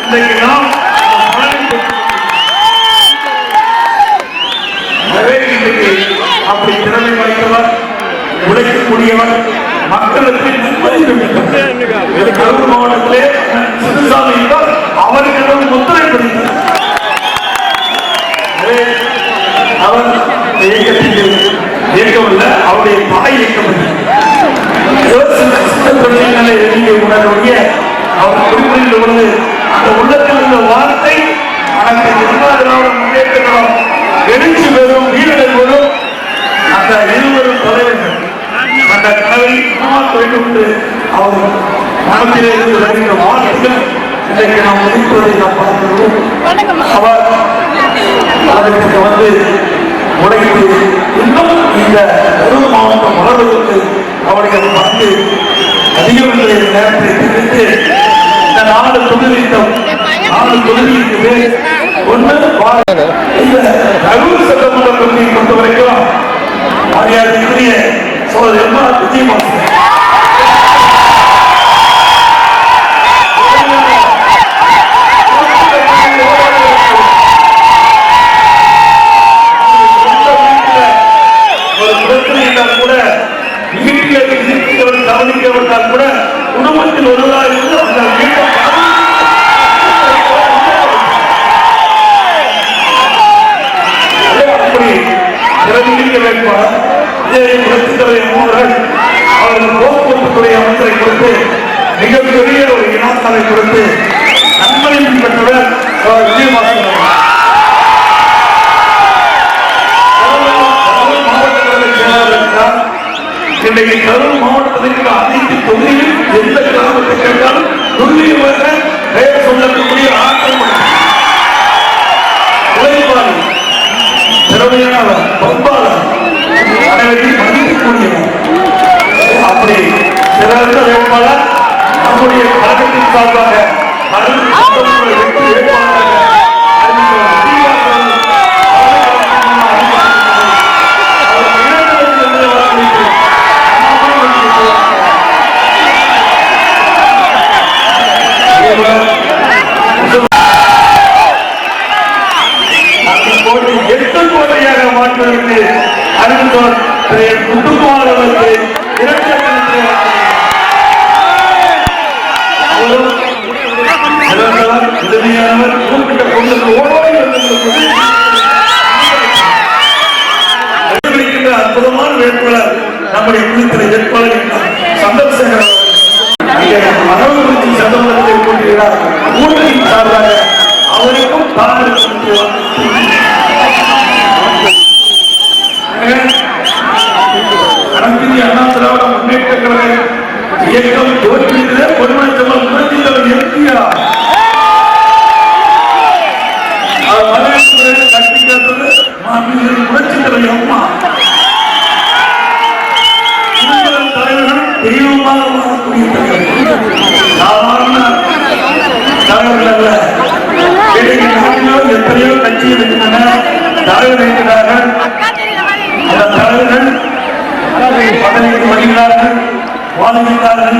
இன்றைக்கு நாம் அப்படி திறமை வாய்ந்தவர், உழைக்கக்கூடியவர், மக்களுக்கு நிம்மதி கரூர் மாவட்டத்திலே சிவசாமி என்றால் அவர்களிடம் முத்திரை பதித்தார். அவர் இயக்கத்தில் இயக்கமல்ல, அவருடைய தாய் இயக்கம். எழுதிய உணர்வுடைய அவர் குறிப்பிட்ட பொழுது அந்த உள்ளத்தில் இருந்த வார்த்தை அனைத்து திராவிட முன்னேற்ற கழகம் எழுச்சி பெறும், வீரர்கள் பெறும் அந்த இருவரும் தலைவர்கள் அந்த கனவை உருவாக்க வேண்டும் என்று அவர் மனத்திலே இருந்து வருகின்ற வார்த்தைகள் இன்றைக்கு நாம் மதிப்பதை நாம் பார்க்கிறோம். அவர் அதற்கு உழைத்து இன்னும் இந்த கரூர் மாவட்டம் வளர்வதற்கு அவருடைய பங்கு அதிகம் என்ற நேரத்தை தெரிவித்து இந்த 4 தொகுதிக்கு ஒன்று கரூர் சட்டமன்ற தொகுதியை பொறுத்தவரைக்கும் மரியாதைக்குரிய சோதரர் எம்ஆர் விஜயபாஸ்கர் கவனிக்கப்பட்டால் கூட குடும்பத்தில் ஒருவராக இருந்து அந்த அப்படி சிறந்த வேட்பாளர் அவர்கள் போக்குவரத்து துறை அமைச்சரை கொடுத்து மிகப்பெரிய ஒரு இனாத்தாரை கொடுத்து நன்மையும் பெற்றவர் விஜயபாஸ்கர். இன்றைக்கு கரூர் மாவட்டத்தில் அனைத்து தொகுதியில் எந்த கிராமத்தை கேட்டாலும் துல்லியமாக பெயர் சொல்லக்கூடிய ஆட்டம் உழைப்பாளி, திறமையானவர், பண்பாளர், அனைவரையும் மதிக்கக்கூடியவர். அப்படி சிறந்த வேட்பாளர் நம்முடைய கழகத்தின் சார்பாக கோட்டையாக மாற்றுவதற்கு அறிவித்தோர் குட்டுக்குமாரவர்களுக்கு உதவியானவர் குறிப்பிட்ட பொருளுக்கு அற்புதமான வேட்பாளர் நம்முடைய குழுத்திரை வேட்பாளர் சந்தர்சேகர் மனோபுரட்சி சட்டமன்றத்தில் போட்டியிடார் கூட்டணியின் சார்பாக அவருக்கும் அனைத்து அண்ணா திராவிட முன்னேற்ற கழக இயக்கம் தோற்றியதிலே பொன்மனச்செம்மல் புரட்சித்தலைவர் எம்ஜிஆர் கட்டி காத்தது புரட்சித்தலைவர் அம்மா. தலைவர்கள் தெய்வமாக மாறக்கூடிய தலைவர்கள், சாதாரண தலைவர்கள் அல்ல. எத்தனையோ கட்சி இருக்கின்றன, தலைவர் இருக்கிறார்கள். அந்த தலைவர்கள் பதவிக்கு வருகிறார்கள், வாழ்கிறார்கள்,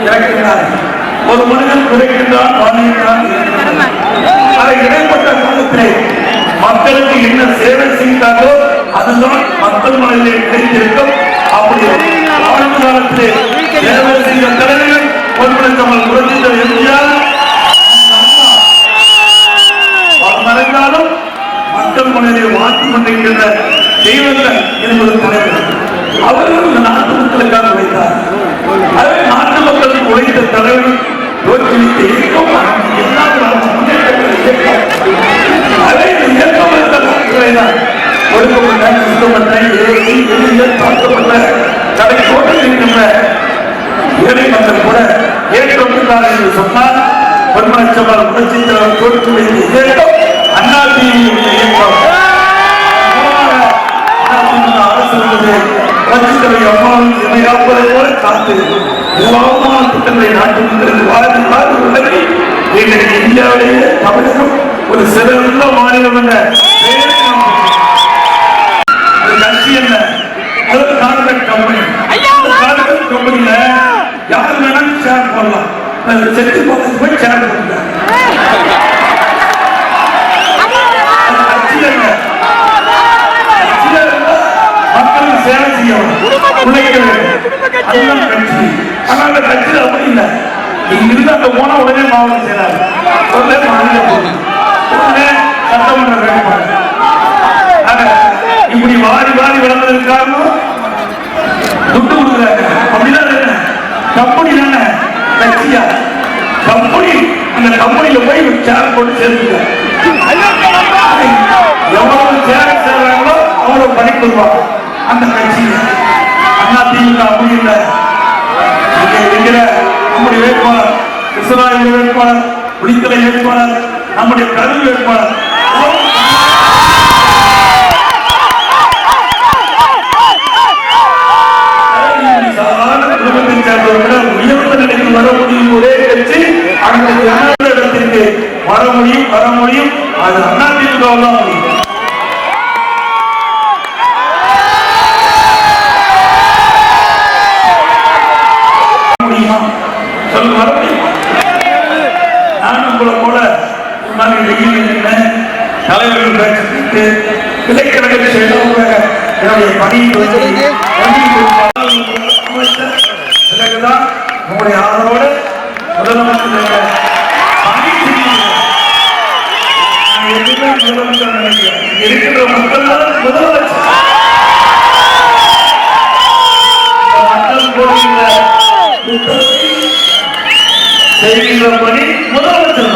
இறக்கிறார்கள். ஒரு மனிதன் குறைக்கின்றான், வாழ்கிறான். அதை இடைப்பட்ட காலத்திலே மக்களுக்கு என்ன சேவை செய்தாரோ அதுதான் மக்கள் மனதிலே கிடைத்திருக்கும். அப்படி ஆரம்ப காலத்திலே சேவை செய்த தலைவர்கள் பொன்மனச்செம்மல் புரட்சித்தலைவர் எம்ஜிஆர் மறைந்தாலும் மக்கள் மனதிலே வாழ்த்து கொண்டிருக்கின்ற தெய்வங்கள் என்பது தலைவர். அவர்கள் இந்த நாட்டு மக்களுக்காக உழைத்தார். அதே நாட்டு மக்களுக்கு உழைத்த தலைவர்கள் தோற்றுவித்த இயக்கம் அதே இயக்கம் ஒடுக்கப்பட்ட சுத்தப்பட்ட எளியல் தாக்கப்பட்ட கடை தோட்டத்தில் இருக்கின்ற ஏழை மக்கள் கூட ஏற்றுக்கொண்டார் என்று சொன்னால் பொன்மனச்செம்மல் புரட்சித்தலைவர் தோற்றுவித்த இயக்கம் அதிமுக இயக்கம். அரசு புரட்சித்தலைவர் அம்மாவின் இணையாப்பதை போல காத்து எல்லாமான திட்டங்களை நாட்டிலிருந்து வாழ்ந்து உள்ளது. இன்றைக்கு இந்தியாவிலேயே தமிழகம் ஒரு சிறந்த மாநிலம் என்ற கட்சி என்ன கான்ட்ராக்ட் கம்பெனி. கான்ட்ராக்ட் கம்பெனியில யார் வேணாலும் ஷேர் பண்ணலாம். செட்டு போய் ஷேர் பண்ணுங்க. சேர் போட்டு சேர்த்துக்க. எவ்வளவு சேர் சேர்றாங்களோ அவ்வளவு படிப்புவாங்க அந்த கட்சி. அதிமுக அப்படி இல்லை. இருக்கிற நம்முடைய வேட்பாளர் கிருஷ்ணராஜ வேட்பாளர், புலித்தலை வேட்பாளர், நம்முடைய கருள் வேட்பாளர் சாதாரண குடும்பத்தைச் சேர்ந்தவர்கள் உயர்ந்த நிலைக்கு வர முடியும். ஒரே கட்சி அந்த இடத்திற்கு வர முடியும். அது அதிமுக தான் முடியும். நான் உங்களை போல தலைவர்கள் பேச்சு இலக்கணங்கள் என்னுடைய பணியை பிறகுதான் உங்களுடைய ஆதரவோடு முதலமைச்சர் இருக்கிற மக்கள் முதலமைச்சர் செய்கின்ற பணி முதலமைச்சர்.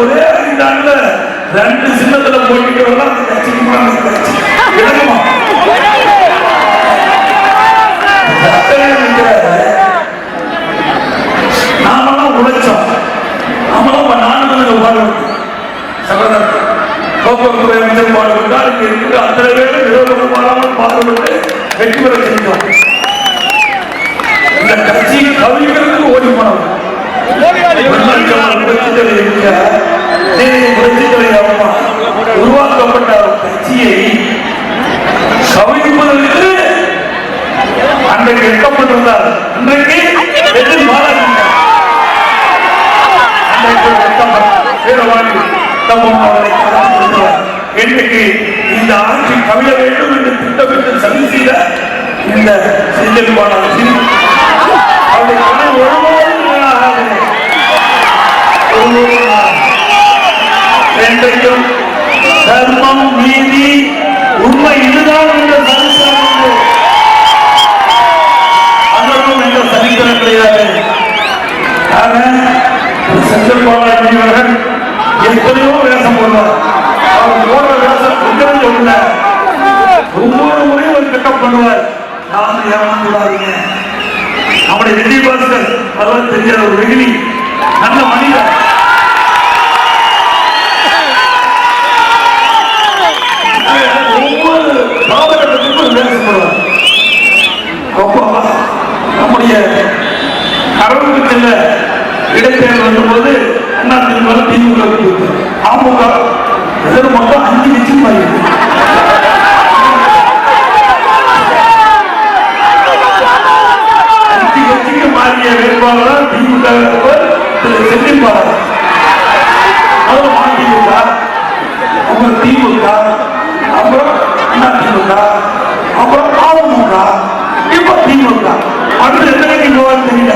ஒரே ஐந்தாண்டுல 2 சின்னத்துல போயிட்டு வரலாம். நாமெல்லாம் உழைச்சோம். நாமெல்லாம் 4 பாடுபட்டு சகோதரர் போக்குவரத்து அமைச்சர் பாடுபட்டால் இங்க இருக்கிற அத்தனை பேரும் விரோதம் பாடாமல் பாடுபட்டு வெற்றி பெற செஞ்சோம். இந்த கட்சி கவிகளுக்கு ஓடி போனோம். உருவாக்கப்பட்ட கட்சியை கவிழ்ப்பதற்கு அன்றைக்கு எட்டப்பட்டிருந்தார். இன்றைக்கு இன்றைக்கு இந்த ஆட்சி கவிழ வேண்டும் என்று திட்டமிட்டு சதி செய்த இந்த செந்தில் பாலாஜி என்றைக்கும் தர்மம், நீதி, உண்மை இதுதான் என்ற சரித்திரம். அதற்கும் என்ற சரித்திரம் கிடையாது. செந்தில் பாலாஜி அவர்கள் எத்தனையோ வேஷம் போடுவார். அவர் போடுற வேஷம் கொஞ்சம் சொல்ல ஒவ்வொரு முறையும் ஒரு திட்டம் பண்ணுவார். நான் ஏமாந்துடாதீங்க. நம்முடைய விஜயபாஸ்கர் அதெல்லாம் தெரியாத ஒரு வெகுளி, நல்ல மனிதர். ஒவ்வொரு காலகட்டத்திற்கும் பேசப்படுவார். நம்முடைய கடவுளுக்கு செல்ல இடைத்தேர்தல் வந்தபோது திமுக அமமுக மொத்தம் 5 கட்சி மாறி 5 கட்சிக்கு மாறிய வேட்பாளர் திமுக செந்தில் பாலாஜி. அதிமுக, அப்புறம் திமுக, அப்புறம் அதிமுக, அப்புறம் அமமுக, இப்ப திமுக. அடுத்து எத்தனை போவான்னு தெரியல.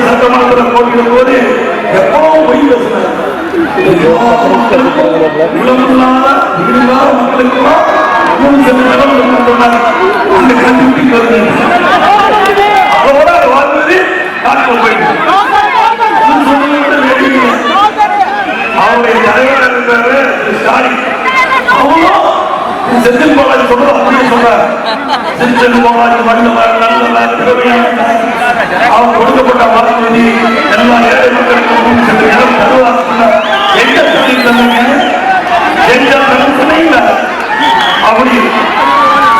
சட்டமன்றத்தில் போட்டியிடும் போது எப்பவும் பொய் பேசினார். அதோட வாழ்ந்தது அவருடைய தலைவர் இருந்தாரு ஸ்டாலின். அவங்களும் செந்தில் பாலாஜி சொல்றோம் அப்படின்னு சொல்றாரு. செந்தில் பாலாஜி வல்லவர், நல்லவர், திறமையான அவர் கொடுக்கப்பட்ட வாக்குறுதி எல்லா ஏழை மக்களுக்கும் இடம் தருவார். எந்த சொல்லி தந்தீங்க? எந்த சொன்னீங்க? அப்படி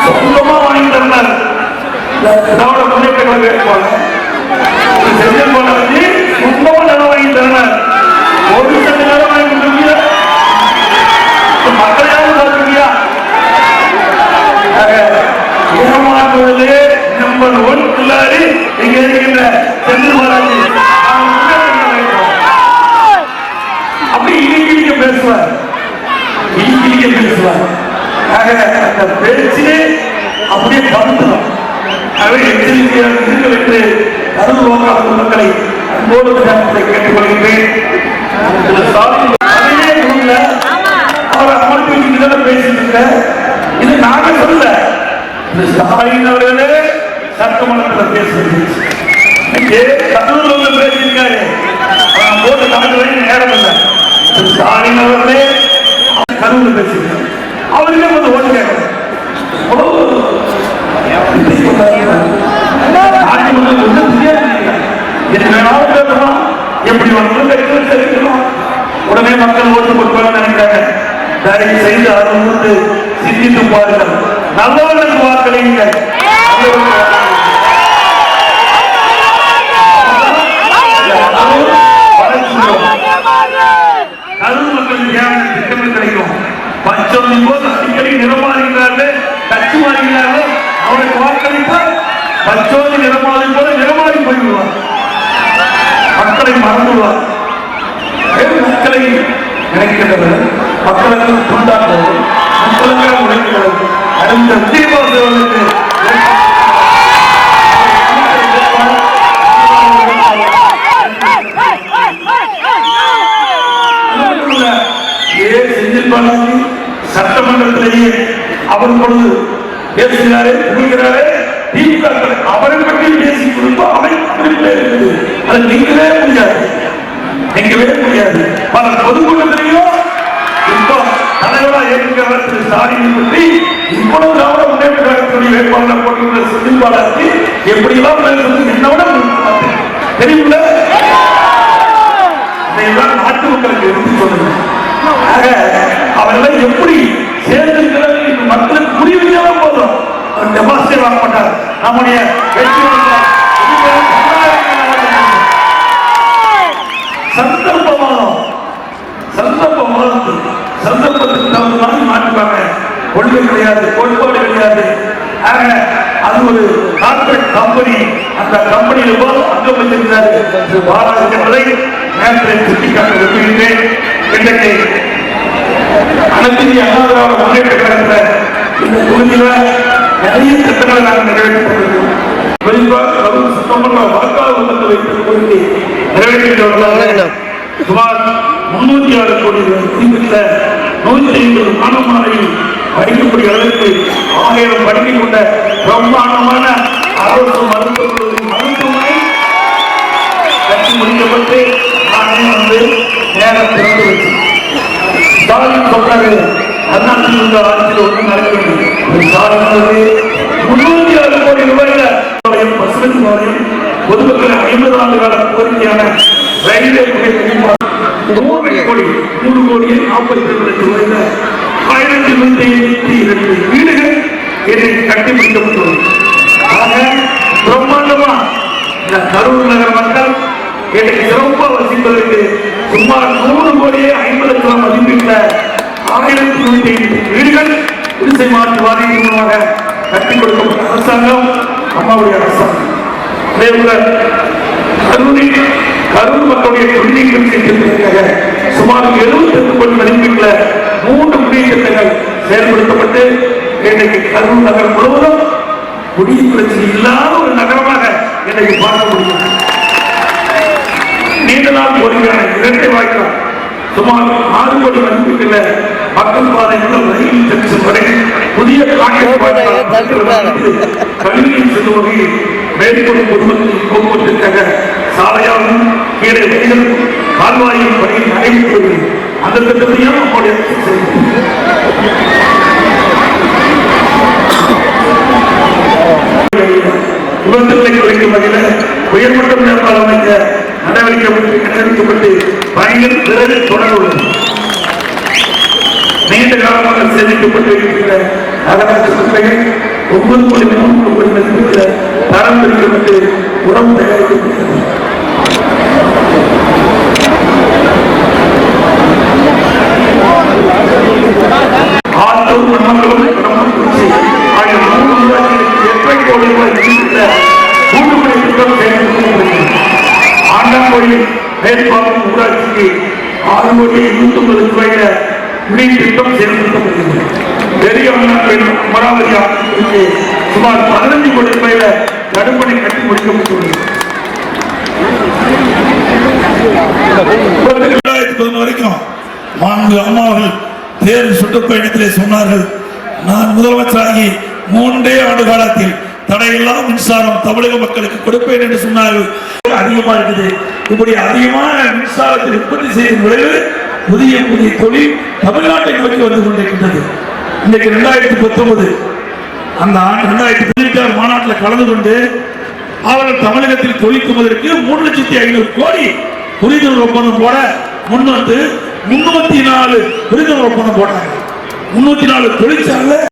சொந்தமா வாங்கி தந்தார். திராவிட முன்னேற்ற கழக வேட்பாளர் செந்தில் பாலாஜி சொந்தமா நிலம் வாங்கி தந்தார். ஒரு சில நிலம் வாங்கி கொடுத்தீங்க, மக்களையாவது பார்த்துக்கியா? வார்த்தைகளை அன்போடு கேட்டுக் கொள்கின்றேன். அவர் அமர்ந்து பேசிட்டு இது நாங்க சொல்ல ஸ்டாலின் அவர்களே சட்டமன்றத்தில் பேசுறது கடலூர்ல பேசியிருக்காரு. போட்டு கணக்கு நேரம் இல்லை. ஸ்டாலின் அவர்களே கரூர் பேசியிருக்காரு. அவருக்கே கொஞ்சம் ஓட்டு கேட்கணும். எப்படி உடனே மக்கள் ஓட்டு கொடுப்பாங்க நினைக்கிறாங்க. தயவு செய்து அதை சிந்தித்து பாருங்கள். நல்லவர்களுக்கு வாக்களியுங்கள். கரூர் மக்களுக்கு தேவையான திட்டங்கள் கிடைக்கும். பச்சோந்தி போது அடிக்கடி நிறமாறுகிறார்கள், கட்சி மாறுகிறார்கள். அவருக்கு வாக்களிப்பார். பச்சோந்தி நிறமாறி போல நிறமாறி போய்விடுவார். மக்களை மறந்துள்ளார். மக்களை நினைக்கிறவர் மக்களுக்கு துண்டாக்குவது மக்களுக்காக உழைக்கிறது. அடுத்த விஜயபாசவர்களுக்கு செந்தில் பாலாஜி சட்டமன்றத்திலேயே அவர் பொழுது பேசுகிறாரே புரிகிறாரே திமுக அவரை பற்றி பேசி கொடுப்போம். அது நீங்களே முடியாது, நீங்களே முடியாது. பல பொதுக்கூட்டத்திலேயும் இப்போ தலைவரா ஏற்கிறவர் திரு ஸ்டாலினை பற்றி இவ்வளவு திராவிட முன்னேற்ற கழகத்துடைய வேட்பாளர் போட்டுள்ள செந்தில் பாலாஜி எப்படியெல்லாம் பேசுறது என்னோட தெரியுமில்ல. இதையெல்லாம் நாட்டு மக்களுக்கு எடுத்து சொல்லுங்க. அவர்கள் எப்படி சேர்ந்திருக்கிறது மக்களுக்கு புரிவிச்சாலும் போதும். டெபாசிட் வாங்க மாட்டார். நம்முடைய சந்தர்ப்பத்துக்கு தகுந்த மாதிரி மாற்றுவாங்க. கொள்கை கிடையாது, கோட்பாடு கிடையாது. அது ஒரு கார்பரேட் கம்பெனி. அந்த கம்பெனியில் அங்கம் வைத்திருக்கிறார் பாலாஜி என்பதை நேரத்தை சுட்டிக்காட்ட விரும்புகின்றேன். இன்றைக்கு அனைத்து இந்திய அண்ணா திராவிட முன்னேற்ற கழகத்தில் இந்த தொகுதியில் நிறைய திட்டங்களை நாங்கள் நிறைவேற்றப்பட்டிருக்கிறோம். குறிப்பாக கரூர் சட்டமன்ற வாக்காளர் மன்றத்தை வைத்து கோரிக்கை நிறைவேற்றியுள்ளார்கள். சுமார் 306 கோடி மதிப்பிட்ட 150 மாணவர்களில் படிக்கக்கூடிய அளவிற்கு 1000 படுக்கை கொண்ட பிரம்மாண்டமான அரசு மருத்துவமனை கட்டி முடிக்கப்பட்டு நானே வந்து நேரம் திறந்து வச்சு ஸ்டாலின் சொல்றாரு. அண்ணாச்சில் உள்ள ஆட்சியில் ஒன்றும் நடக்கவில்லை. ஸ்டாலின் 306 கோடி ரூபாயில பசுமதி வாரியம் பொதுமக்கள் 50 ஆண்டு கால கோரிக்கையான ரயில்வே கோடி 3 கோடியே 42 லட்சம் ரூபாயில 1182 வீடுகள் கட்டி முடிக்கப்பட்டுள்ளது. ஆக பிரம்மாண்டமா இந்த கரூர் நகர மக்கள் சிறப்பாக வசிப்பதற்கு சுமார் 100 கோடியே 50 லட்சம் மதிப்பிட்ட 1092 வீடுகள் குடிசை மாற்று வாரியம் மூலமாக கட்டிக் கொடுக்கப்பட்ட அரசாங்கம் அம்மாவுடைய அரசாங்கம். கரூர் மக்களுடைய குடிநீர் திட்டத்திற்காக சுமார் 78 கோடி மதிப்பிட்ட 3 குடிநீர் திட்டங்கள் செயல்படுத்தப்பட்டு இன்றைக்கு கரூர் நகரம் முழுவதும் குடிநீர் பிரச்சனை இல்லாத ஒரு நகரமாக இன்றைக்கு பார்க்க முடியும். நீண்ட நாள் கோரிக்கையான இரட்டை வாய்க்கால் சுமார் 6 கோடி மதிப்பிட்டுள்ள மக்கள் பாதை முதல் ரயில் ஜங்ஷன் வரை புதிய கல்வியில் செல்லும் வகையில் மேற்கொண்டு பொதுமக்கள் போக்குவரத்திற்காக சாலையாலும் கீழே வழிகளும் கால்வாயும் பணியில் நடைபெற்றது. அந்த திட்டத்தையும் நம்முடைய விபத்துகளை குறைக்கும் வகையில் உயர்மட்ட மேம்பாலம் அமைக்க நடவடிக்கப்பட்டு பணிகள் விரைவில் தொடர உள்ளது. நீண்ட காலமாக சேமிக்கப்பட்டு இருக்கின்ற நகராட்சி குப்பைகள் 9 கோடி 3 கோடி மதிப்பில் தரம் பிரிக்கப்பட்டு உரம் தயாரிக்கப்பட்டது. ஆத்தூர் மண்மக்களும் பிரம்மக்குறிச்சி ஆகிய 3 ஊராட்சிகளுக்கு 8 கோடி ரூபாய் மதிப்பிட்ட கூட்டுப்பணி திட்டம் செயல்படுத்தப்படுகிறது. ஆண்டாங்கோயில் மேற்பார்வை ஊராட்சிக்கு 6 கோடி 150 ரூபாயில குடிநீர் திட்டம் செயல்படுத்தப்படுகிறது. பெரிய அமராவதி ஆட்சிக்கு சுமார் 15 கோடி ரூபாயில தடுப்பணை கட்டி முடிக்கப்பட்டுள்ளது. 2011 வரைக்கும் மாண்பு அம்மாவர்கள் தேர்தல் சுற்றுப்பயணத்திலே சொன்னார்கள், நான் முதலமைச்சராகி 3 ஆண்டு காலத்தில் தடையில்லா மின்சாரம் தமிழக மக்களுக்கு கொடுப்பேன் என்று சொன்னார்கள். அதிகமா இருக்குது. இப்படி அதிகமான மின்சாரத்தை உற்பத்தி செய்யும் விளைவு புதிய புதிய தொழில் தமிழ்நாட்டை நோக்கி வந்து கொண்டிருக்கின்றது. இன்றைக்கு 2019 அந்த ஆண்டு 2016 மாநாட்டில் கலந்து கொண்டு அவர்கள் தமிழகத்தில் தொழில் துவதற்கு 3,500,000 கோடி புரிந்துணர்வு ஒப்பந்தம் போட முன்வந்து 304 புரிந்துணர்வு ஒப்பந்தம் போட்டாங்க. 304 தொழிற்சாலை